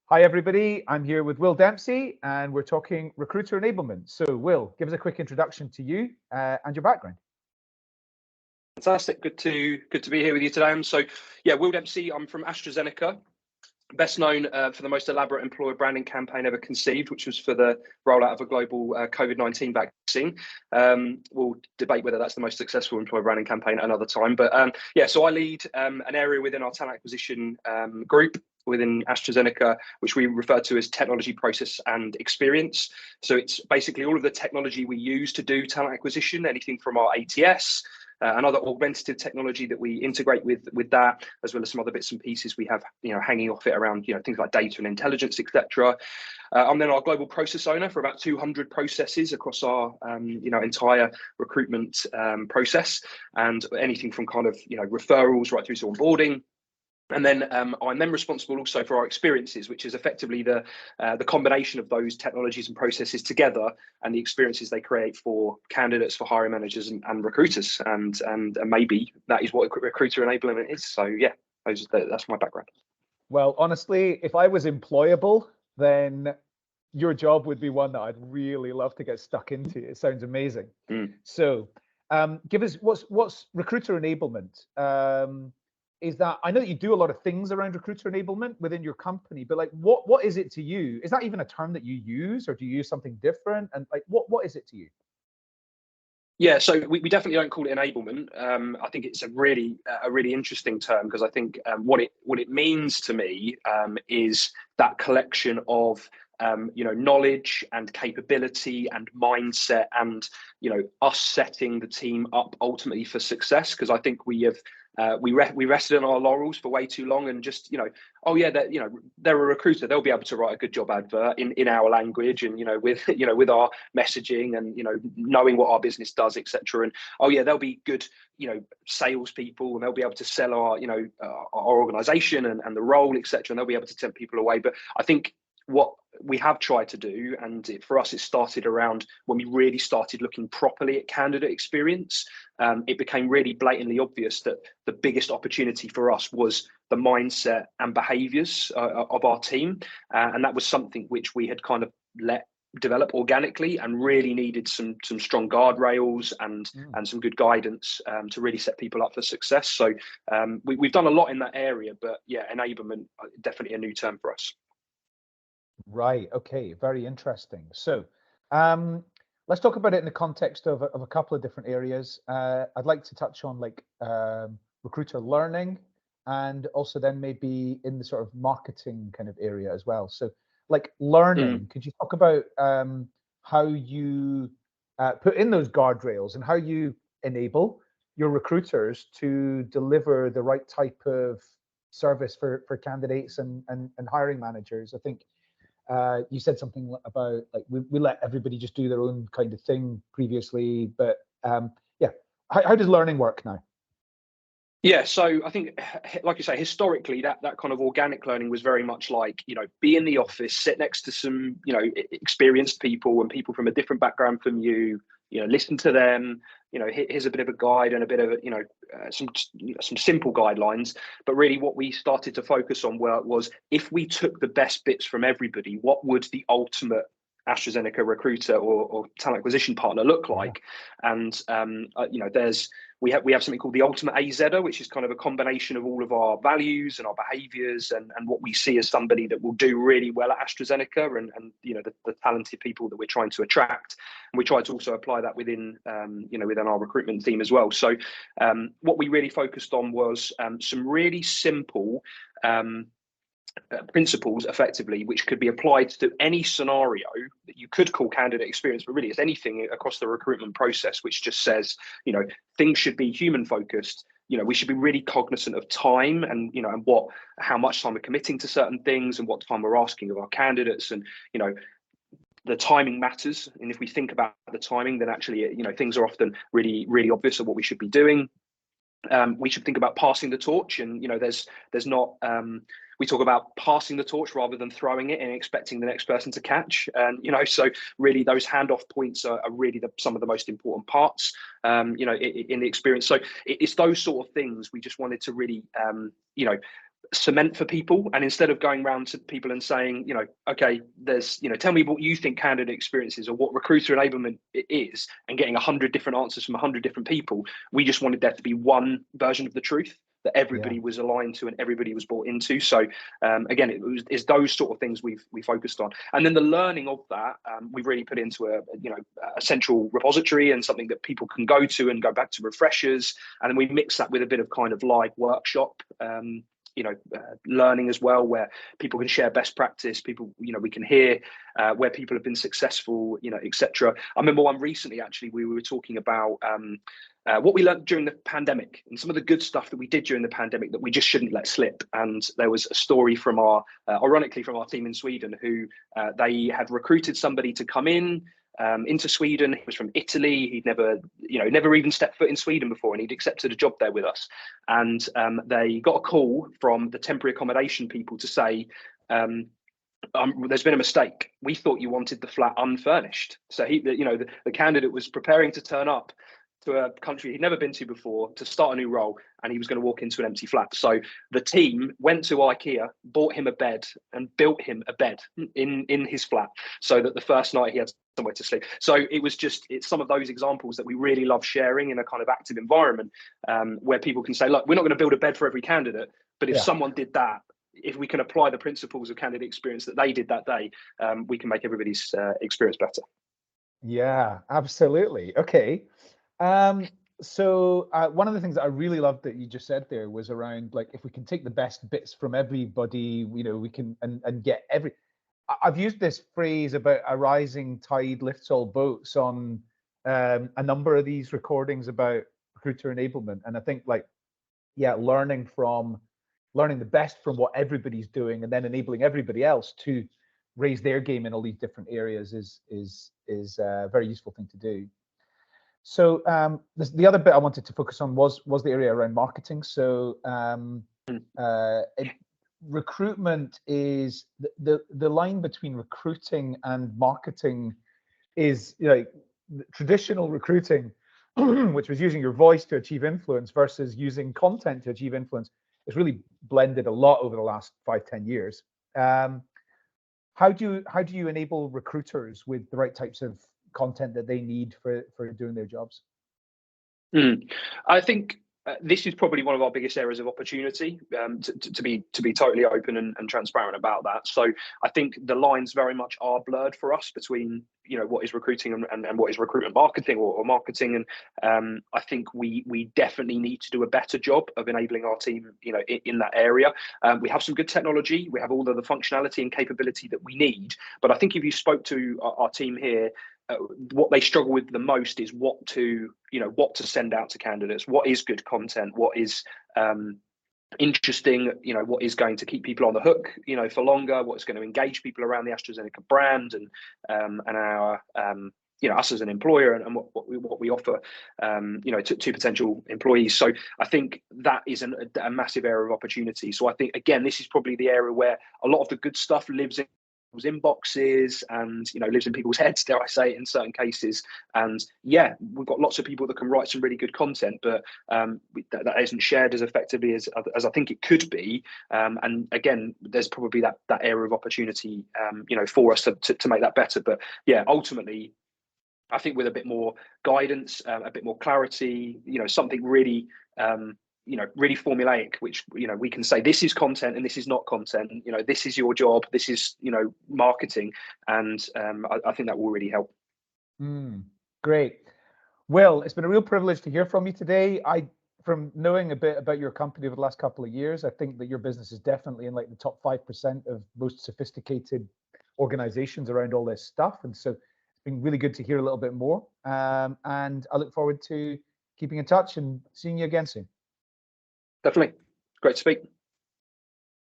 Hi, everybody. I'm here with Will Dempsey, and we're talking recruiter enablement. So, Will, give us a quick introduction to you and your background. Fantastic. Good to be here with you today. Will Dempsey. I'm from AstraZeneca, best known for the most elaborate employer branding campaign ever conceived, which was for the rollout of a global COVID-19 vaccine. We'll debate whether that's the most successful employer branding campaign another time. But so I lead an area within our talent acquisition group within AstraZeneca, which we refer to as technology, process and experience. So it's basically all of the technology we use to do talent acquisition, anything from our ATS, and other augmentative technology that we integrate with that, as well as some other bits and pieces we have, hanging off it around, things like data and intelligence, etc. I'm then our global process owner for about 200 processes across our, entire recruitment process, and anything from kind of, referrals right through to onboarding. And then I'm then responsible also for our experiences, which is effectively the combination of those technologies and processes together and the experiences they create for candidates, for hiring managers and recruiters. And maybe that is what recruiter enablement is. So yeah, that's my background. Well, honestly, if I was employable, then your job would be one that I'd really love to get stuck into. It sounds amazing. So give us what's recruiter enablement. Is that, I know that you do a lot of things around recruiter enablement within your company, but like what is it to you? Is that even a term that you use, or do you use something different? And like what is it to you? Yeah, so we definitely don't call it enablement. I think it's a really interesting term, because I think what it means to me is that collection of knowledge and capability and mindset, and us setting the team up ultimately for success. Because I think we rested on our laurels for way too long, and just they're a recruiter, they'll be able to write a good job advert in our language, and with our messaging, and knowing what our business does, etc. And they'll be good salespeople, and they'll be able to sell our our organization and the role, etc. And they'll be able to tempt people away. But I think what we have tried to do, and for us it started around when we really started looking properly at candidate experience, it became really blatantly obvious that the biggest opportunity for us was the mindset and behaviors of our team, and that was something which we had kind of let develop organically, and really needed some strong guardrails and some good guidance to really set people up for success. So we've done a lot in that area, but yeah, enablement definitely a new term for us. Right. Okay. Very interesting. So let's talk about it in the context of a couple of different areas. I'd like to touch on like recruiter learning, and also then maybe in the sort of marketing kind of area as well. So like learning, could you talk about how you put in those guardrails and how you enable your recruiters to deliver the right type of service for candidates and hiring managers? I think you said something about like we let everybody just do their own kind of thing previously, but how does learning work now? Yeah, so I think, like you say, historically that kind of organic learning was very much like, be in the office, sit next to some, experienced people and people from a different background from you, listen to them, here's a bit of a guide and a bit of some simple guidelines. But really what we started to focus on was, if we took the best bits from everybody, what would the ultimate AstraZeneca recruiter or talent acquisition partner look like? And we have something called the ultimate AZer, which is kind of a combination of all of our values and our behaviors and what we see as somebody that will do really well at AstraZeneca, and the talented people that we're trying to attract. And we try to also apply that within within our recruitment team as well. So what we really focused on was some really simple principles, effectively, which could be applied to any scenario that you could call candidate experience, but really it's anything across the recruitment process, which just says, things should be human focused. We should be really cognizant of time, and and how much time we're committing to certain things, and what time we're asking of our candidates, and the timing matters. And if we think about the timing, then actually things are often really, really obvious of what we should be doing. We should think about passing the torch, and there's not we talk about passing the torch rather than throwing it and expecting the next person to catch. And so really those handoff points are really some of the most important parts in the experience. So it's those sort of things we just wanted to really cement for people, and instead of going around to people and saying, okay, there's, tell me what you think candidate experience is or what recruiter enablement is, and getting 100 different answers from 100 different people, we just wanted there to be one version of the truth that everybody was aligned to and everybody was bought into. So again, it's those sort of things we focused on, and then the learning of that we've really put into a central repository and something that people can go to and go back to refreshers, and then we mix that with a bit of kind of live workshop learning as well, where people can share best practice, we can hear where people have been successful, etc. I remember one recently, actually, we were talking about what we learned during the pandemic and some of the good stuff that we did during the pandemic that we just shouldn't let slip. And there was a story from ironically from our team in Sweden, who they had recruited somebody to come into Sweden. He was from Italy. He'd never even stepped foot in Sweden before, and he'd accepted a job there with us. And they got a call from the temporary accommodation people to say, there's been a mistake. We thought you wanted the flat unfurnished. So the candidate was preparing to turn up to a country he'd never been to before to start a new role, and he was going to walk into an empty flat. So the team went to IKEA, bought him a bed, and built him a bed in his flat, so that the first night he had somewhere to sleep. So it's some of those examples that we really love sharing in a kind of active environment, where people can say, look, we're not going to build a bed for every candidate, but if someone did that, if we can apply the principles of candidate experience that they did that day, we can make everybody's experience better. Yeah, absolutely. Okay. So one of the things that I really loved that you just said there was around, like, if we can take the best bits from everybody, we can and get I've used this phrase about a rising tide lifts all boats on a number of these recordings about recruiter enablement. And I think, learning the best from what everybody's doing and then enabling everybody else to raise their game in all these different areas is a very useful thing to do. So the other bit I wanted to focus on was the area around marketing. So recruitment is the line between recruiting and marketing is traditional recruiting, which was using your voice to achieve influence versus using content to achieve influence. It's really blended a lot over the last 5-10 years. How do you enable recruiters with the right types of content that they need for doing their jobs? I think this is probably one of our biggest areas of opportunity, to be totally open and transparent about that. So I think the lines very much are blurred for us between what is recruiting and what is recruitment marketing or marketing. And I think we definitely need to do a better job of enabling our team in that area. We have some good technology, we have all of the functionality and capability that we need, but I think if you spoke to our team here, what they struggle with the most is what to send out to candidates, what is good content, what is interesting, what is going to keep people on the hook for longer, what's going to engage people around the AstraZeneca brand and our us as an employer and what we offer to potential employees. So I think that is a massive area of opportunity. So I think, again, this is probably the area where a lot of the good stuff lives in inboxes and lives in people's heads, dare I say, in certain cases. And we've got lots of people that can write some really good content, but that isn't shared as effectively as I think it could be. And again, there's probably that area of opportunity for us to make that better. But ultimately, I think with a bit more guidance, a bit more clarity, something really really formulaic, which we can say this is content and this is not content, this is your job, this is marketing, and I think that will really help. Great. Will, it's been a real privilege to hear from you today. From knowing a bit about your company over the last couple of years, I think that your business is definitely in the top 5% of most sophisticated organizations around all this stuff, and so it's been really good to hear a little bit more, and I look forward to keeping in touch and seeing you again soon. Definitely. Great to speak.